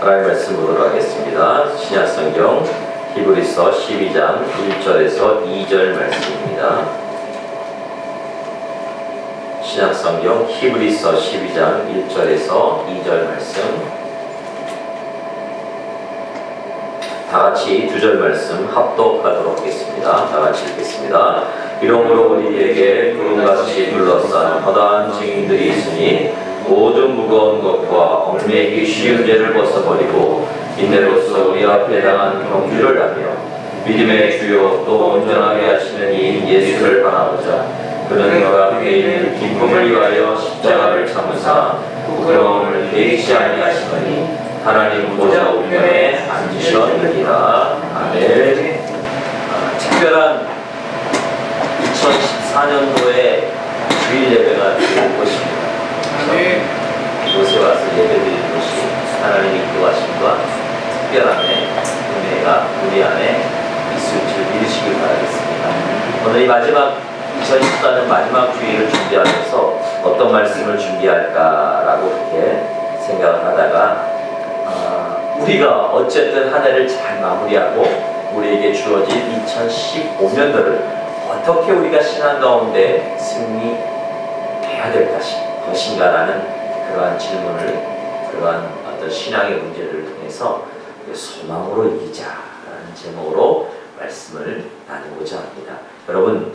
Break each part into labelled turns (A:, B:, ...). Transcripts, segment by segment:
A: 하나님의 말씀 보도록 하겠습니다. 신약성경 히브리서 12장 1절에서 2절 말씀입니다. 신약성경 히브리서 12장 1절에서 2절 말씀, 다같이 2절 말씀 합독하도록 하겠습니다. 다같이 읽겠습니다. 이러므로 우리에게 구름같이 둘러싼 허다한 증인들이 있으니 모든 무거운 것과 얽매이기 쉬운 죄를 벗어버리고 인내로서 우리 앞에 당한 경주를 하며 믿음의 주요 또 온전하게 하시는 이 예수를 바라보자. 그는 너가 앞에 있는 기쁨을 위하여 십자가를 참으사 부끄러움을 개의치 아니하시더니 하나님 보좌 우편에 앉으셨느니라. 아멘. 특별한 2014년도에 주일 예배가 될 것입니다. 이곳에 와서 예배드리는 것이 하나님의 인도하심과 특별함의 은혜가 우리 안에 있을 줄 믿으시길 바라겠습니다. 오늘 이 마지막 2014년 마지막 주일을 준비하면서 어떤 말씀을 준비할까라고 그렇게 생각을 하다가 우리가 어쨌든 한 해를 잘 마무리하고 우리에게 주어진 2015년도를 어떻게 우리가 신앙 가운데 승리해야 될 것인가라는 그러한 질문을, 그러한 어떤 신앙의 문제를 통해서 소망으로 이기자라는 제목으로 말씀을 나누고자 합니다. 여러분,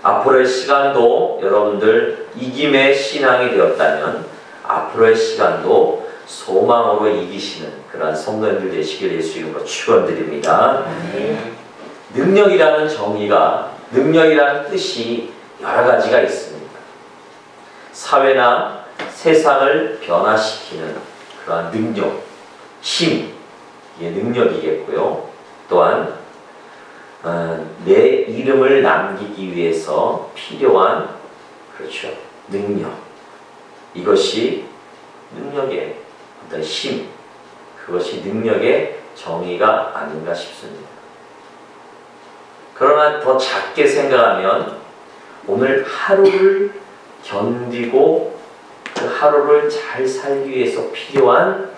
A: 앞으로의 시간도 여러분들 이김의 신앙이 되었다면 앞으로의 시간도 소망으로 이기시는 그러한 성도님들 되시길 예수 이름으로 축원드립니다. 능력이라는 정의가, 능력이라는 뜻이 여러 가지가 있습니다. 사회나 세상을 변화시키는 그러한 능력, 힘, 이게 능력이겠고요. 또한 내 이름을 남기기 위해서 필요한, 그렇죠, 능력, 이것이 능력의 어떤 힘, 그것이 능력의 정의가 아닌가 싶습니다. 그러나 더 작게 생각하면 오늘 하루를 견디고 그 하루를 잘 살기 위해서 필요한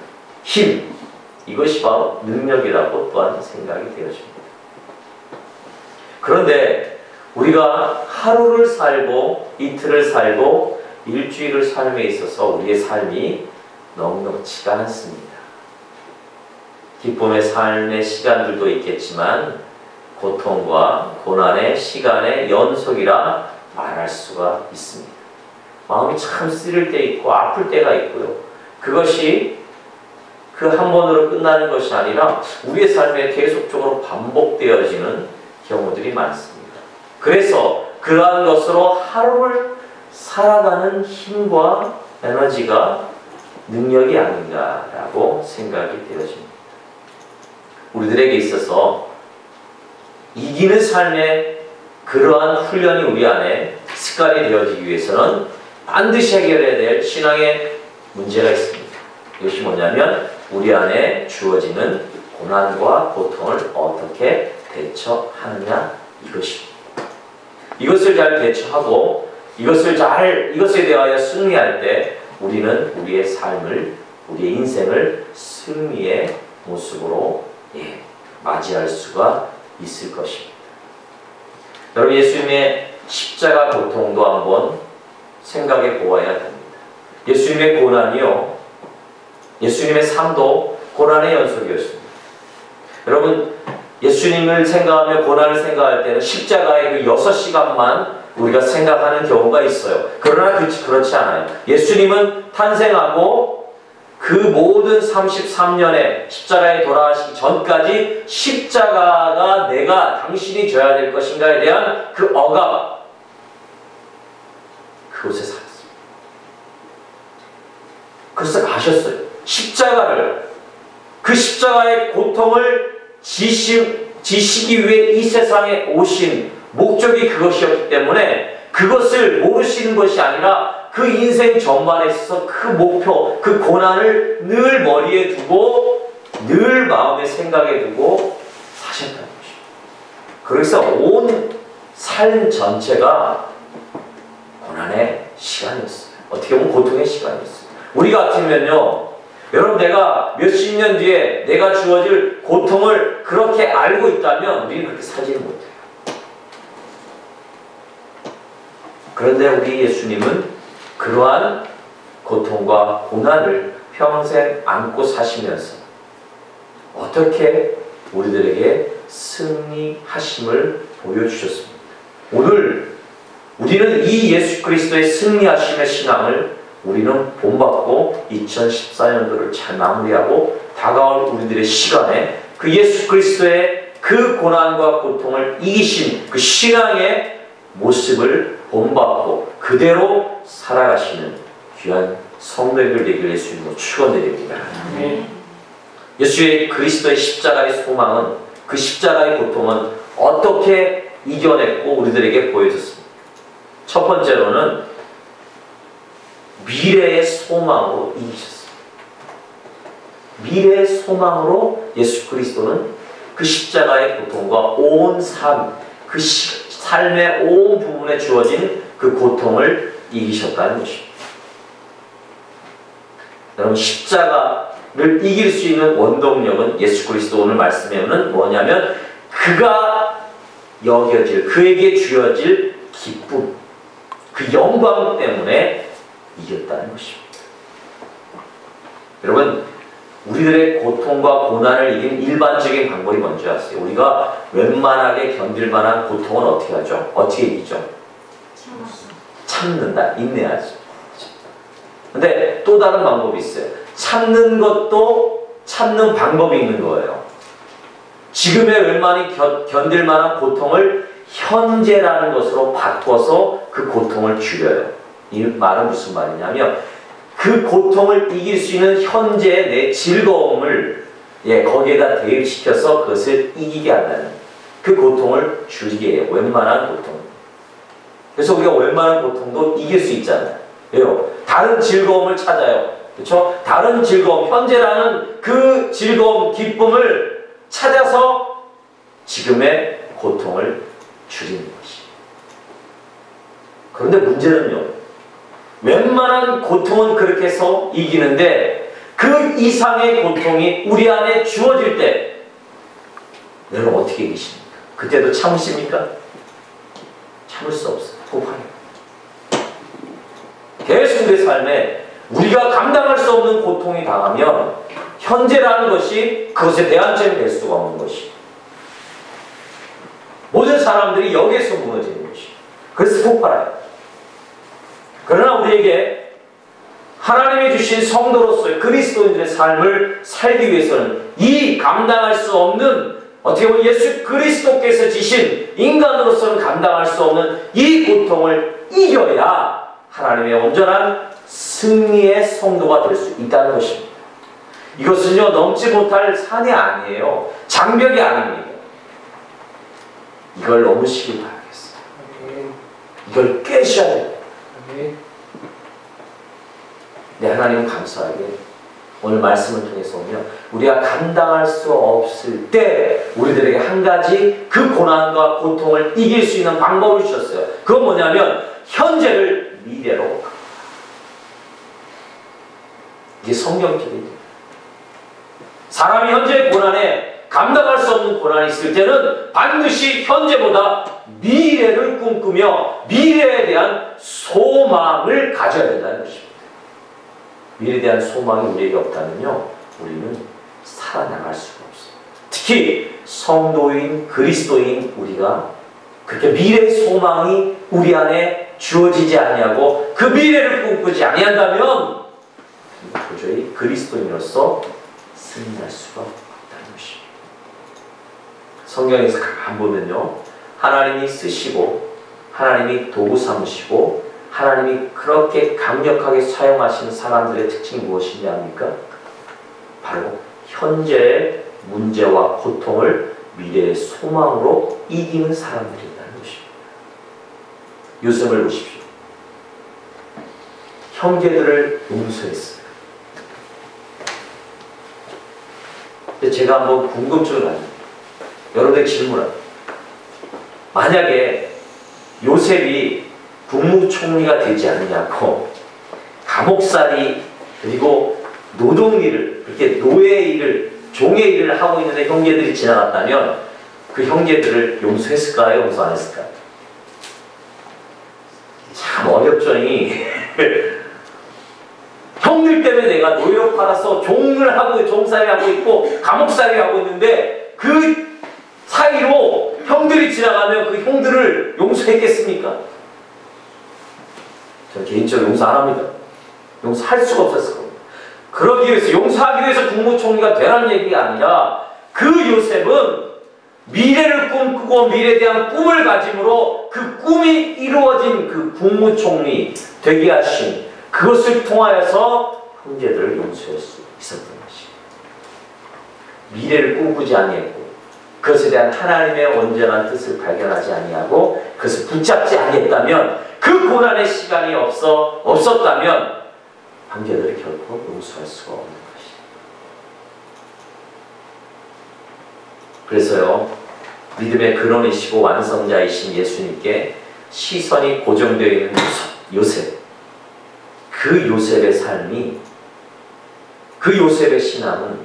A: 힘, 이것이 바로 능력이라고 또한 생각이 되어집니다. 그런데 우리가 하루를 살고 이틀을 살고 일주일을 삶에 있어서 우리의 삶이 넉넉지가 않습니다. 기쁨의 삶의 시간들도 있겠지만 고통과 고난의 시간의 연속이라 말할 수가 있습니다. 마음이 참 쓰릴 때 있고 아플 때가 있고요. 그것이 그 한 번으로 끝나는 것이 아니라 우리의 삶에 계속적으로 반복되어지는 경우들이 많습니다. 그래서 그러한 것으로 하루를 살아가는 힘과 에너지가 능력이 아닌가라고 생각이 되어집니다. 우리들에게 있어서 이기는 삶의 그러한 훈련이 우리 안에 습관이 되어지기 위해서는 반드시 해결해야 될 신앙의 문제가 있습니다. 이것이 뭐냐면 우리 안에 주어지는 고난과 고통을 어떻게 대처하느냐, 이것입니다. 이것을 잘 대처하고 이것에 대하여 승리할 때 우리는 우리의 삶을, 우리의 인생을 승리의 모습으로 맞이할 수가 있을 것입니다. 여러분, 예수님의 십자가 고통도 한번 생각해 보아야 됩니다. 예수님의 고난이요, 예수님의 삶도 고난의 연속이었습니다. 여러분, 예수님을 생각하며 고난을 생각할 때는 십자가의 그 6시간만 우리가 생각하는 경우가 있어요. 그러나 그렇지 않아요. 예수님은 탄생하고 그 모든 33년의 십자가에 돌아가시기 전까지 십자가가 내가 당신이 져야 될 것인가에 대한 그 억압, 그곳에 살았습니다. 그것을 아셨어요. 십자가를, 그 십자가의 고통을 지시기 위해 이 세상에 오신 목적이 그것이었기 때문에 그것을 모르시는 것이 아니라 그 인생 전반에 있어서 그 목표, 그 고난을 늘 머리에 두고 늘 마음의 생각에 두고 사셨다는 것입니다. 그래서 온 삶 전체가 고난의 시간이었어요. 어떻게 보면 고통의 시간이었어요. 우리 같으면요, 여러분, 내가 몇십 년 뒤에 내가 주어질 고통을 그렇게 알고 있다면 우리는 그렇게 살지는 못해요. 그런데 우리 예수님은 그러한 고통과 고난을 평생 안고 사시면서 어떻게 우리들에게 승리하심을 보여주셨습니다. 오늘 우리는 이 예수 그리스도의 승리하심의 신앙을 우리는 본받고 2014년도를 잘 마무리하고 다가올 우리들의 시간에 그 예수 그리스도의 그 고난과 고통을 이기신 그 신앙의 모습을 본받고 그대로 살아가시는 귀한 성도들 되기를 예수님으로 축원드립니다. 예수의 그리스도의 십자가의 소망은, 그 십자가의 고통은 어떻게 이겨냈고 우리들에게 보여줬습니다. 첫 번째로는 미래의 소망으로 이기셨습니다. 미래의 소망으로 예수 그리스도는 그 십자가의 고통과 온 삶, 그 삶의 온 부분에 주어진 그 고통을 이기셨다는 것입니다. 여러분, 십자가를 이길 수 있는 원동력은 예수 그리스도 오늘 말씀에는 뭐냐면 그가 여겨질, 그에게 주어질 기쁨, 그 영광 때문에 이겼다는 것입니다. 여러분, 우리들의 고통과 고난을 이기는 일반적인 방법이 뭔지 아세요? 우리가 웬만하게 견딜 만한 고통은 어떻게 하죠? 어떻게 이기죠? 참는다, 인내하죠. 근데 또 다른 방법이 있어요. 참는 것도 참는 방법이 있는 거예요. 지금의 웬만히 견딜 만한 고통을 현재라는 것으로 바꿔서 그 고통을 줄여요. 이 말은 무슨 말이냐면 그 고통을 이길 수 있는 현재의 내 즐거움을 거기에다 대입시켜서 그것을 이기게 한다는, 그 고통을 줄이게 해요. 웬만한 고통. 그래서 우리가 웬만한 고통도 이길 수 있잖아요. 왜요? 다른 즐거움을 찾아요. 그렇죠? 다른 즐거움, 현재라는 그 즐거움, 기쁨을 찾아서 지금의 고통을 줄이는 것이. 그런데 문제는요, 웬만한 고통은 그렇게 해서 이기는데 그 이상의 고통이 우리 안에 주어질 때 여러분 어떻게 이기십니까? 그때도 참으십니까? 참을 수 없어요. 포기해요. 계속 우리의 삶에 우리가 감당할 수 없는 고통이 당하면 현재라는 것이 그것의 대안점이 될 수가 없는 것이. 모든 사람들이 여기에서 무너지는 것이. 그래서 폭발해요. 그러나 우리에게 하나님이 주신 성도로서의 그리스도인들의 삶을 살기 위해서는 이 감당할 수 없는, 어떻게 보면 예수 그리스도께서 지신 인간으로서는 감당할 수 없는 이 고통을 이겨야 하나님의 온전한 승리의 성도가 될 수 있다는 것입니다. 이것은요, 넘지 못할 산이 아니에요. 장벽이 아닙니다. 이걸 넘으시길 바라겠어요. 이걸 깨셔야 돼요. 네, 하나님 감사하게 오늘 말씀을 통해서 보면 우리가 감당할 수 없을 때 우리들에게 한 가지 그 고난과 고통을 이길 수 있는 방법을 주셨어요. 그건 뭐냐면 현재를 미래로. 이게 성경적인. 사람이 현재의 고난에 감당할 수 없는 고난이 있을 때는 반드시 현재보다 미래를 꿈꾸며 미래에 대한 소망을 가져야 된다는 것입니다. 미래에 대한 소망이 우리에게 없다면요, 우리는 살아나갈 수가 없어요. 특히 성도인, 그리스도인 우리가 그렇게 미래의 소망이 우리 안에 주어지지 아니하고 그 미래를 꿈꾸지 아니한다면 도저히 그리스도인으로서 승리할 수가 없다는 것입니다. 성경에서 가만 보면요, 하나님이 쓰시고 하나님이 도구 삼으시고 하나님이 그렇게 강력하게 사용하시는 사람들의 특징이 무엇이냐 합니까? 바로 현재의 문제와 고통을 미래의 소망으로 이기는 사람들이라는 것입니다. 요셉을 보십시오. 형제들을 용서했어요. 근데 제가 한번 궁금증을 가집니다. 여러분에게 질문합니다. 만약에 요셉이 국무총리가 되지 않느냐고 감옥살이 그리고 노동 일을, 그렇게 노예 일을, 종의 일을 하고 있는데 형제들이 지나갔다면 그 형제들을 용서했을까요? 용서 안 했을까요? 참 어렵죠. 형들 때문에 내가 노예로 팔아서 종을 하고 종살이 하고 있고 감옥살이 하고 있는데 그 사이로 형들이 지나가면 그 형들을 용서했겠습니까? 저는 개인적으로 용서 안 합니다. 용서할 수가 없었을 겁니다. 그러기 위해서, 용서하기 위해서 국무총리가 되라는 얘기가 아니라 그 요셉은 미래를 꿈꾸고 미래에 대한 꿈을 가짐으로 그 꿈이 이루어진 그 국무총리 되게 하신 그것을 통하여서 형제들을 용서할 수 있었던 것입니다. 미래를 꿈꾸지 아니했고 그것에 대한 하나님의 온전한 뜻을 발견하지 아니하고 그것을 붙잡지 아니했다면 그 고난의 시간이 없었다면 형제들을 결코 용서할 수가 없는 것입니다. 그래서요, 믿음의 근원이시고 완성자이신 예수님께 시선이 고정되어 있는 요셉, 그 요셉의 삶이, 그 요셉의 신앙은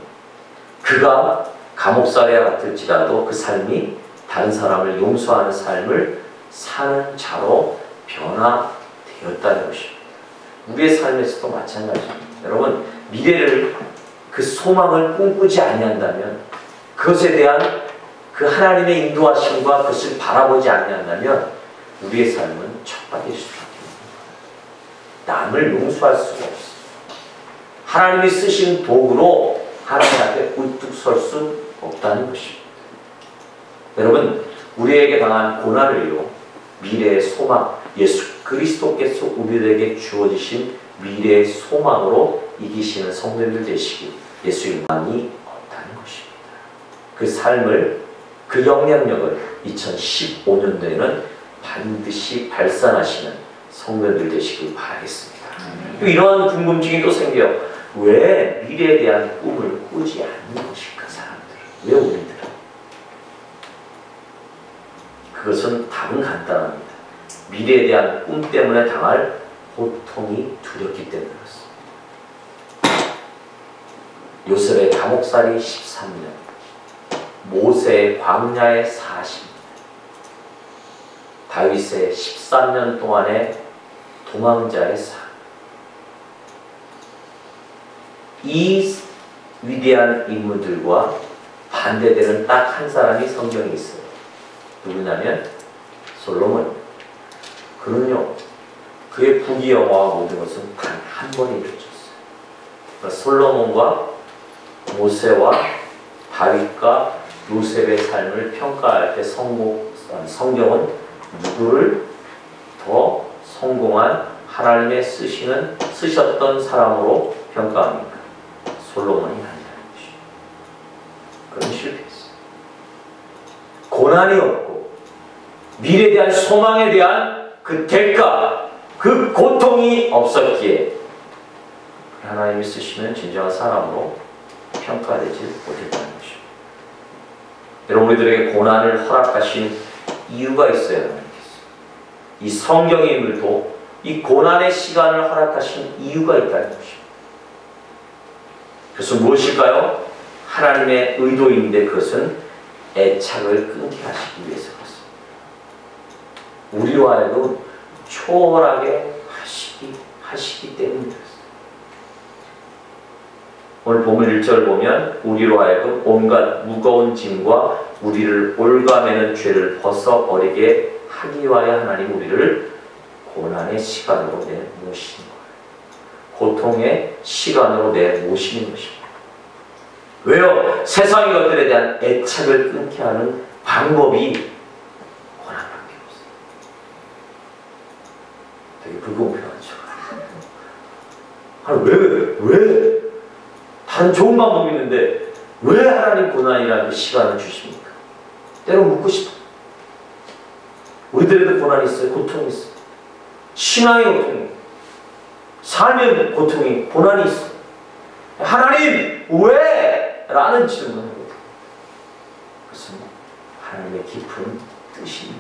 A: 그가 감옥살이와 같을지라도 그 삶이 다른 사람을 용서하는 삶을 사는 자로 변화되었다는 것입니다. 우리의 삶에서도 마찬가지입니다. 여러분, 미래를, 그 소망을 꿈꾸지 아니한다면, 그것에 대한 그 하나님의 인도하심과 그것을 바라보지 아니한다면 우리의 삶은 척박일 수밖에 없습니다. 남을 용서할 수가 없습니다. 하나님이 쓰신 도구로 하나님 앞에 우뚝 설 수 없다는 것입니다. 여러분, 우리에게 당한 고난을요, 미래의 소망, 예수 그리스도께서 우리에게 주어지신 미래의 소망으로 이기시는 성도들 되시기 예수의 만이 없다는 것입니다. 그 삶을, 그 영향력을 2015년도에는 반드시 발산하시는 성도들 되시길 바라겠습니다. 이러한 궁금증이 또 생겨요. 왜 미래에 대한 꿈을 꾸지 않는 것일까, 사람들? 왜 우리들은? 그것은 답은 간단합니다. 미래에 대한 꿈 때문에 당할 고통이 두렵기 때문에 그렇습니다. 요셉의 감옥살이 13년, 모세의 광야의 40년, 다윗의 13년 동안의 도망자의 삶, 이 위대한 인물들과 반대되는 딱 한 사람이 성경에 있어요. 누구냐면 솔로몬. 그는요, 그의 부귀영화와 모든 것은 단 한 번에 이루어졌어요. 그러니까 솔로몬과 모세와 다윗과 요셉의 삶을 평가할 때 성경은 누구를 더 성공한 하나님의 쓰셨던 사람으로 평가합니까? 솔로몬이 아니라는 것이죠. 그건 실패했어요. 고난이 없고 미래에 대한 소망에 대한 그 대가, 그 고통이 없었기에 하나님이 쓰시는 진정한 사람으로 평가되지 못했다는 것입니다. 여러분, 우리들에게 고난을 허락하신 이유가 있어야 하나님께서. 이 성경의 인물도 이 고난의 시간을 허락하신 이유가 있다는 것입니다. 그래서 무엇일까요? 하나님의 의도인데 그것은 애착을 끊게 하시기 위해서 그렇습니다. 우리로 하여금 초월하게 하시기 때문이었습니다. 오늘 본문 1절 보면 우리로 하여금 온갖 무거운 짐과 우리를 올가매는 죄를 벗어버리게 하기 위하여 하나님 우리를 고난의 시간으로 내모시는 거예요. 고통의 시간으로 내모시는 것입니다. 왜요? 세상의 것들에 대한 애착을 끊게 하는 방법이 고난밖에 없어요. 되게 불공평하죠. 아니, 왜 다른 좋은 방법이 있는데 왜 하나님 고난이라는 시간을 주십니까? 때론 묻고 싶어요. 우리들에도 고난이 있어요. 고통이 있어요. 신앙의 고통이, 삶의 고통이, 고난이 있어요. 하나님 왜? 라는 질문을 해요. 그것은 하나님의 깊은 뜻이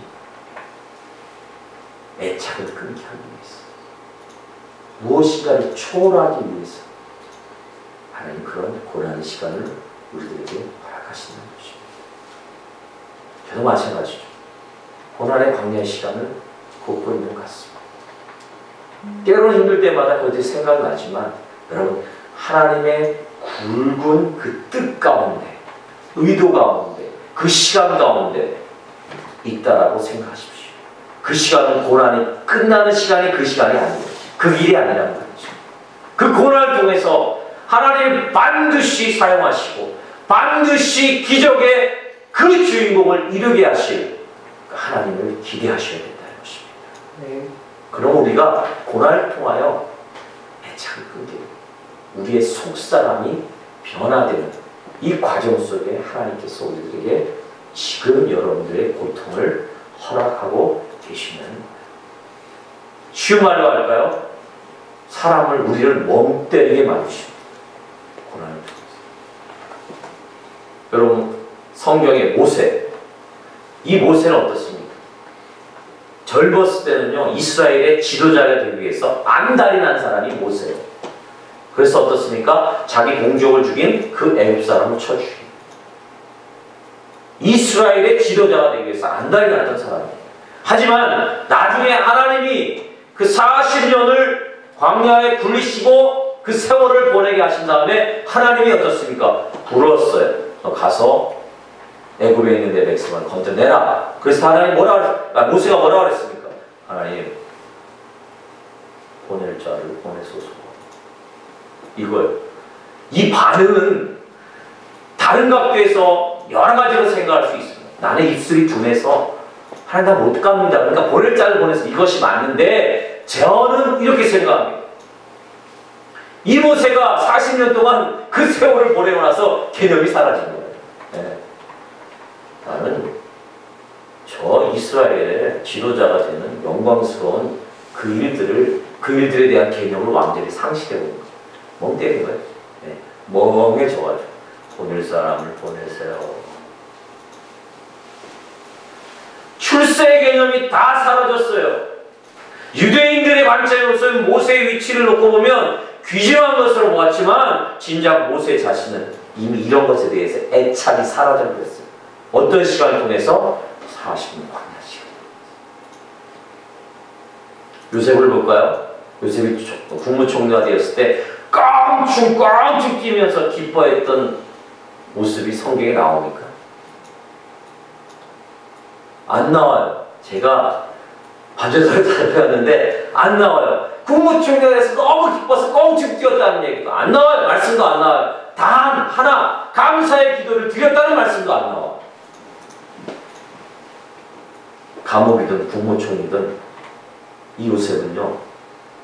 A: 애착을 끊게 하기 위해서, 무엇인가를 초월하기 위해서 하나님 그런 고난의 시간을 우리들에게 허락하시는 것입니다. 저도 마찬가지죠. 고난의 광야의 시간을 걷고 있는 것 같습니다. 때로는 힘들 때마다 그것이 생각나지만 여러분, 하나님의 굵은 그 뜻 가운데, 의도 가운데, 그 시간 가운데 있다라고 생각하십시오. 그 시간은 고난이 끝나는 시간이 그 시간이 아니에요. 그 일이 아니란 말이죠. 그 고난을 통해서 하나님 반드시 사용하시고 반드시 기적의 그 주인공을 이루게 하실 하나님을 기대하셔야 된다는 것입니다. 그럼 우리가 고난을 통하여 애착을 끊게 되고 우리의 속사람이 변화되는 이 과정 속에 하나님께서 우리들에게 지금 여러분들의 고통을 허락하고 계시는 거예요. 쉬운 말로 할까요? 사람을, 우리를 멍 때리게 만드십니다. 고난을 통해서. 여러분, 성경의 모세, 이 모세는 어떻습니까? 젊었을 때는요, 이스라엘의 지도자가 되기 위해서 안달이 난 사람이 모세예요. 그래서 어떻습니까? 자기 동족을 죽인 그 애굽 사람을 쳐 죽인 이스라엘의 지도자가 되기 위해서 안달이 났던 사람이에요. 하지만 나중에 하나님이 그 40년을 광야에 굴리시고 그 세월을 보내게 하신 다음에 하나님이 어떻습니까? 불었어요. 너 가서 애굽에 있는 내 백성을 건져내라. 그래서 하나님 모세가 뭐라 그랬습니까? 하나님, 보낼 자를 보내소서. 이거예요. 이 반응은 다른 각도에서 여러 가지로 생각할 수 있습니다. 나는 입술이 둔해서 하나님 나 못 갑니다. 그러니까 보낼 자를 보내서 이것이 맞는데 저는 이렇게 생각합니다. 이 모세가 40년 동안 그 세월을 보내고 나서 개념이 사라진 거예요. 네. 나는 저 이스라엘의 지도자가 되는 영광스러운 그 일들에 대한 개념을 완전히 상실해 본 거예요. 멍 때린 거예요. 네. 멍해져가지고 보낼 사람을 보내세요. 출세의 개념이 다 사라졌어요. 유대인들의 관점으로서 모세의 위치를 놓고 보면 귀중한 것으로 보았지만 진작 모세 자신은 이미 이런 것에 대해서 애착이 사라져 버렸어요. 어떤 시간을 통해서? 40년 광야 시간. 요셉을 볼까요? 요셉이 국무총리가 되었을 때 깡충 뛰면서 기뻐했던 모습이 성경에 나옵니까? 안 나와요. 제가 반전서를 살펴봤는데 안 나와요. 국무총리가 돼서 너무 기뻐서 꽁충 뛰었다는 얘기도 안 나와요. 말씀도 안 나와요. 단 하나, 감사의 기도를 드렸다는 말씀도 안 나와요. 감옥이든 국무총리든 이 요셉은요,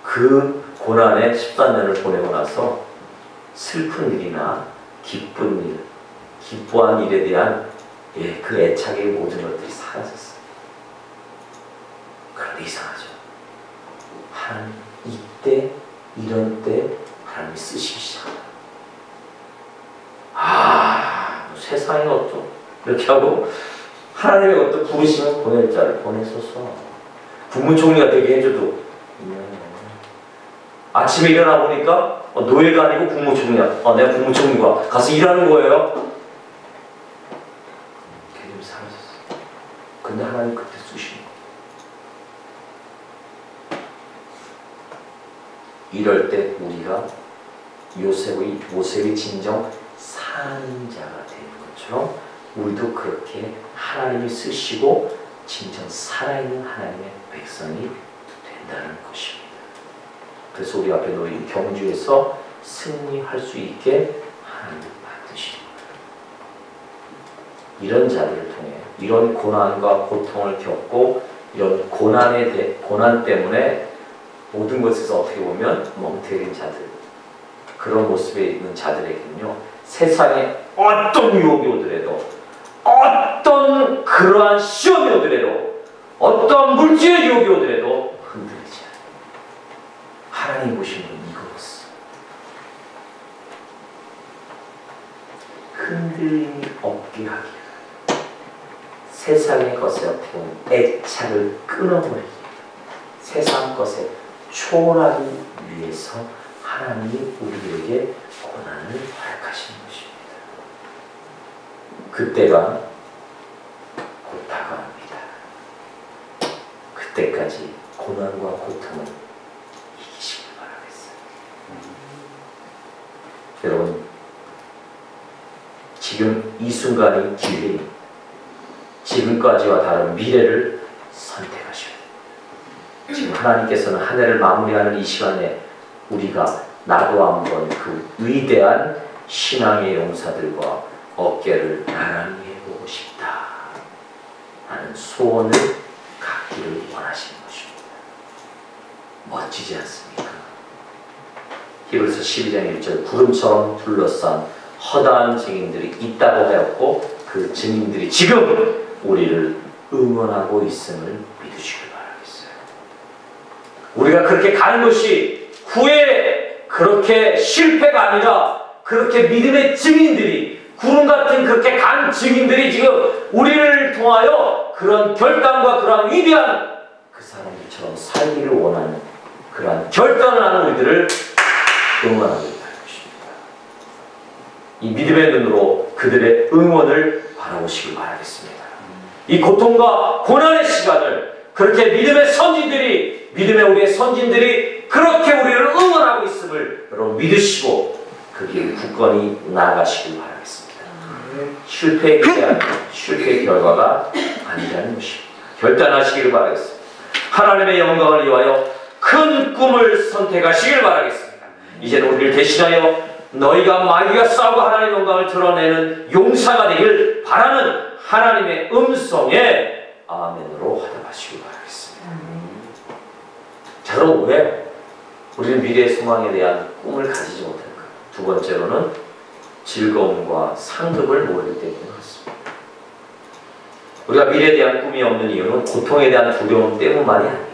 A: 그 고난의 13년을 보내고 나서 슬픈 일이나 기쁜 일, 기뻐한 일에 대한 그 애착의 모든 것들이 사라졌어요. 그런데 이상하죠. 하나님 이때 이런 때 하나님이 쓰시기 시작합니다. 세상에 어쩌 이렇게 하고 하나님의 어떤 부르시면 보낼 자를 보내소서. 국무총리가 되게 해줘도 아침에 일어나 보니까 노예가 아니고 국무총리야. 내가 국무총리가 가서 일하는 거예요. 개념이 사라졌어. 근데 하나님 그때 쓰시는 거예요. 이럴 때 우리가 모세의 진정 산자가 되는 것처럼 우리도 그렇게 하나님이 쓰시고 진정 살아있는 하나님의 백성이 된다는 것입니다. 그래서 우리 앞에 놓인 경주에서 승리할 수 있게 하나님을 만드십니다. 이런 자들을 통해 이런 고난과 고통을 겪고 이런 고난 때문에 모든 것에서 어떻게 보면 멍때린 자들, 그런 모습에 있는 자들에게는요, 세상에 어떤 유혹이 오더라도, 어떤 그러한 시험이 오더라도, 어떤 물질의 유혹이 오더라도 흔들리지 않아요. 하나님 보시는 이것은 흔들림이 없게 하기, 세상의 것에 어떻게 보면 애착을 끊어버리기, 세상 것에 초월하기 위해서 하나님이 우리에게 고난을 허락하시는 것입니다. 그때가 곧 다가옵니다. 그때까지 고난과 고통을 이기시길 바라겠어요. 여러분, 지금 이 순간이 기회입니다. 지금까지와 다른 미래를 선택하셔야 됩니다. 지금 하나님께서는 한 해를 마무리하는 이 시간에 우리가 나도 한번 그 위대한 신앙의 용사들과 어깨를 나란히 해보고 싶다 하는 소원을 갖기를 원하시는 것입니다. 멋지지 않습니까? 히브리서 12장 1절 구름처럼 둘러싼 허다한 증인들이 있다고 하였고 그 증인들이 지금 우리를 응원하고 있음을 믿으시길 바라겠어요. 우리가 그렇게 가는 것이 후에 그렇게 실패가 아니라 그렇게 믿음의 증인들이 구름 같은 그렇게 간 증인들이 지금 우리를 통하여 그런 결단과 그러한 위대한 그 사람들처럼 살기를 원하는 그러한 결단을 하는 우리들을 응원하고 있다는 것입니다. 이 믿음의 눈으로 그들의 응원을 바라보시길 바라겠습니다. 이 고통과 고난의 시간을 그렇게 믿음의 선진들이 믿음의 우리의 선진들이 그렇게 우리를 응원하고 있음을 여러분 믿으시고 그 길 굳건히 나아가시길 바라겠습니다. 실패의 결과가 아니라는 것입니다. 결단하시길 바라겠습니다. 하나님의 영광을 위하여 큰 꿈을 선택하시길 바라겠습니다. 이제는 우리를 대신하여 너희가 마귀와 싸우고 하나님의 영광을 드러내는 용사가 되길 바라는 하나님의 음성에 아멘으로 화답하시길 바라겠습니다. 자, 그럼 왜 우리는 미래의 소망에 대한 꿈을 가지지 못할까? 두 번째로는 즐거움과 상급을 모르기 때문에 그렇습니다. 우리가 미래에 대한 꿈이 없는 이유는 고통에 대한 두려움 때문만이 아니에요.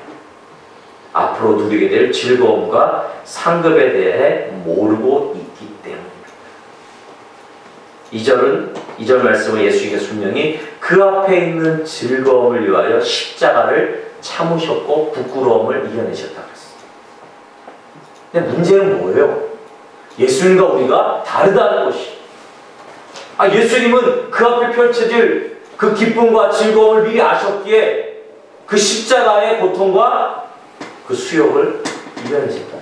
A: 앞으로 누리게 될 즐거움과 상급에 대해 모르고 있기 때문입니다. 2절 말씀은 예수님께서 분명히 그 앞에 있는 즐거움을 위하여 십자가를 참으셨고 부끄러움을 이겨내셨다고 했어요. 근데 문제는 뭐예요? 예수님과 우리가 다르다는 것이. 예수님은 그 앞에 펼쳐질 그 기쁨과 즐거움을 미리 아셨기에 그 십자가의 고통과 그 수욕을 이겨내셨다.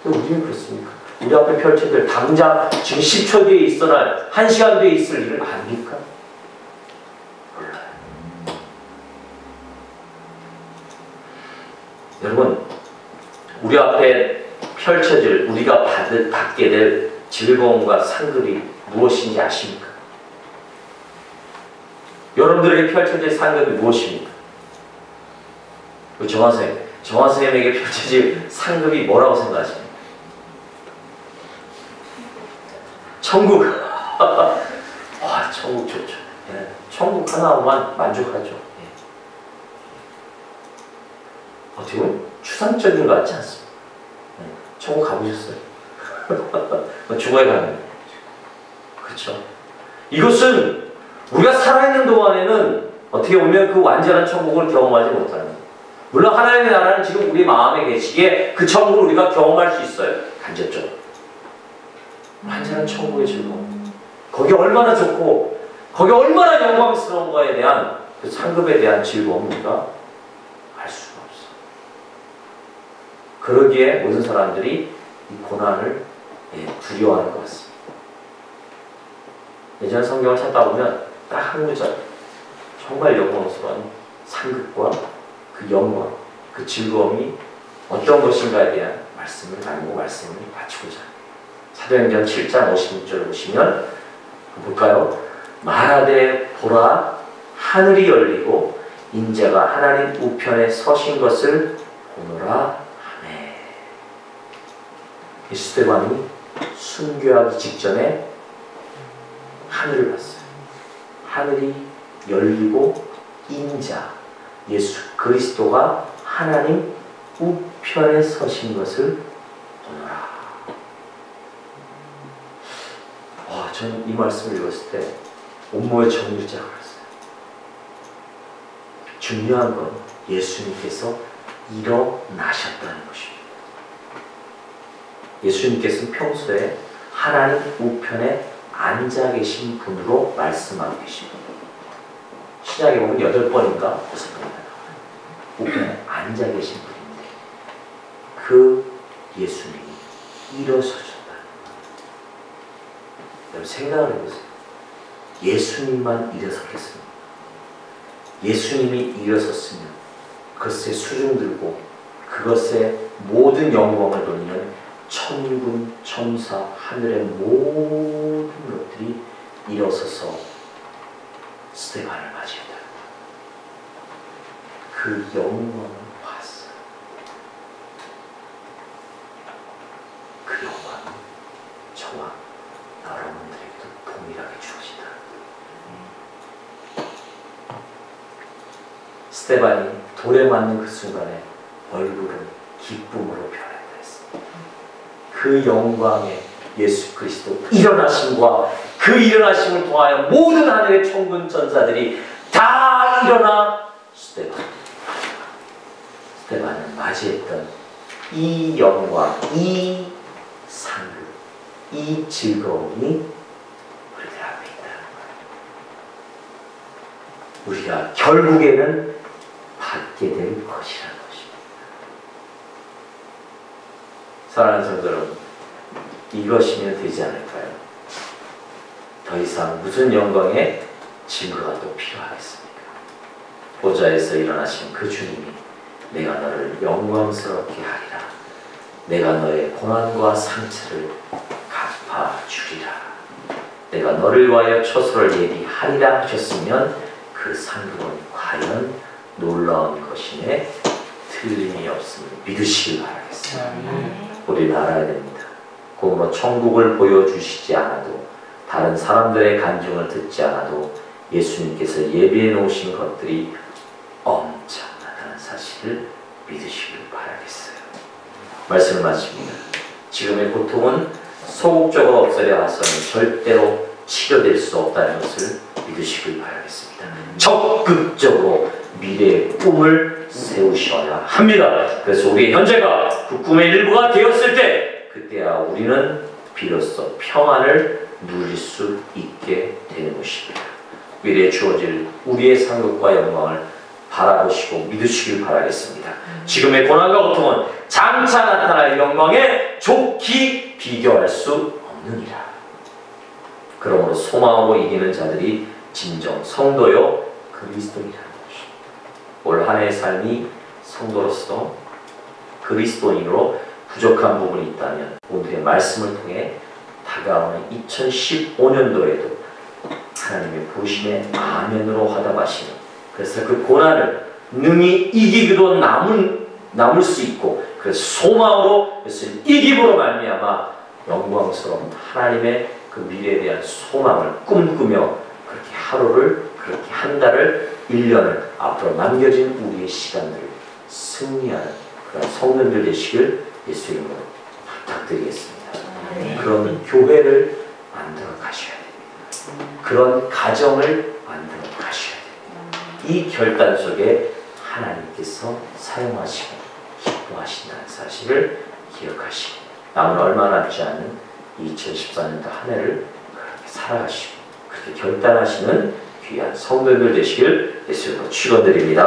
A: 근데 우리는 그렇습니까? 우리 앞에 펼쳐질 당장 지금 10초 뒤에 있어나 1시간 뒤에 있을 일을 압니까? 몰라요. 여러분, 우리 앞에 펼쳐질 우리가 받게 될 즐거움과 상급이 무엇인지 아십니까? 여러분들에게 펼쳐질 상급이 무엇입니까? 정화 선생님에게 펼쳐질 상급이 뭐라고 생각하십니까? 천국. 와, 천국 좋죠. 예. 천국 하나만 만족하죠. 예. 어떻게 보면 추상적인 것 같지 않습니까? 예. 천국 가보셨어요? 죽어야 가는 거예요. 그렇죠? 이것은 우리가 살아있는 동안에는 어떻게 보면 그 완전한 천국을 경험하지 못하는 거예요. 물론 하나님의 나라는 지금 우리 마음에 계시기에 그 천국을 우리가 경험할 수 있어요. 간접적으로. 완전한 천국의 즐거움. 거기 얼마나 좋고 거기 얼마나 영광스러운가에 대한 그 상급에 대한 즐거움을 우리가 알 수가 없어. 그러기에 모든 사람들이 이 고난을 두려워하는 것 같습니다. 예전 성경을 찾다 보면 딱 한 구절, 정말 영광스러운 상급과 그 영광, 그 즐거움이 어떤 것인가에 대한 말씀을 나누고 말씀을 마치고자 합니다. 사도행전 7장 56절을 보시면 볼까요? 말하되 보라, 하늘이 열리고 인자가 하나님 우편에 서신 것을 보노라 하네. 스데반이 순교하기 직전에 하늘을 봤어요. 하늘이 열리고 인자, 예수 그리스도가 하나님 우편에 서신 것을 보노라. 저는 이 말씀을 읽었을 때 온몸에 정리자 그랬어요. 중요한 건 예수님께서 일어나셨다는 것입니다. 예수님께서는 평소에 하나님 우편에 앉아 계신 분으로 말씀하고 계십니다. 시작에 보면 8번인가 6번인가 우편에 앉아 계신 분인데 그 예수님이 일어서셨다. 여러분 생각을 해보세요. 예수님만 일어섰겠습니까? 예수님이 일어섰으면 그것의 수중 들고 그것의 모든 영광을 돌리는 천군, 천사, 하늘의 모든 것들이 일어서서 스데반을 맞이했다. 그 영광을 봤어요. 그 영광은 저와 여러분들에게도 동일하게 주어진다. 스데반이 돌에 맞는 그 순간에 얼굴은 기쁨으로 변했다 했습니다. 그 영광의 예수 그리스도 일어나심과 그 일어나심을 통하여 모든 하늘의 천군 천사들이 다 일어나 스데반을 맞이했던 이 영광, 이 상급, 이 즐거움이 우리들 앞에 있다는 거예요. 우리가 결국에는 받게 될 것이라는 것입니다. 사랑하는 성도 여러분, 이것이면 되지 않을까요? 더 이상 무슨 영광의 증거가 또 필요하겠습니까? 보좌에서 일어나신 그 주님이 내가 너를 영광스럽게 하리라. 내가 너의 고난과 상처를 갚아주리라. 내가 너를 위하여 처소를 예비하리라 하셨으면 그 상급은 과연 놀라운 것이네 틀림이 없음을 믿으시길 바라겠습니다. 우리는 알아야 됩니다. 그러므로 천국을 보여주시지 않아도 다른 사람들의 간증을 듣지 않아도 예수님께서 예비해 놓으신 것들이 엄청나다는 사실을 믿으시길 바라겠어요. 말씀을 마칩니다. 지금의 고통은 소극적으로 없애려 하서는 절대로 치료될 수 없다는 것을 믿으시길 바라겠습니다. 적극적으로 미래의 꿈을 세우셔야 합니다. 그래서 우리의 현재가 그 꿈의 일부가 되었을 때 그때야 우리는 비로소 평안을 누릴 수 있게 되는 것입니다. 미래에 주어질 우리의 상급과 영광을 바라보시고 믿으시길 바라겠습니다. 지금의 고난과 고통은 장차 나타날 영광에 좋게 비교할 수 없느니라. 그러므로 소망으로 이기는 자들이 진정 성도요 그리스도인이라는 것입니다. 올 한 해의 삶이 성도로서 그리스도인으로 부족한 부분이 있다면 오늘의 말씀을 통해 다가오는 2015년도에도 하나님의 보심의 아멘으로 화답하시는, 그래서 그 고난을 능히 이기기도 남을 수 있고, 그래서 소망으로 그것을 이김으로 말미암아 영광스러운 하나님의 그 미래에 대한 소망을 꿈꾸며 그렇게 하루를, 그렇게 한 달을, 1년을 앞으로 남겨진 우리의 시간들을 승리하는 그런 성도들 되시길 예수 이름으로 부탁드리겠습니다. 그런 교회를 만들어 가셔야 됩니다. 그런 가정을 만들어 가셔야 됩니다. 이 결단 속에 하나님께서 사용하시고 기뻐하신다는 사실을 기억하시고 남은 얼마 남지 않은 2014년도 한 해를 그렇게 살아가시고 그렇게 결단하시는 귀한 성도들 되시길 예수 이름으로 축원드립니다.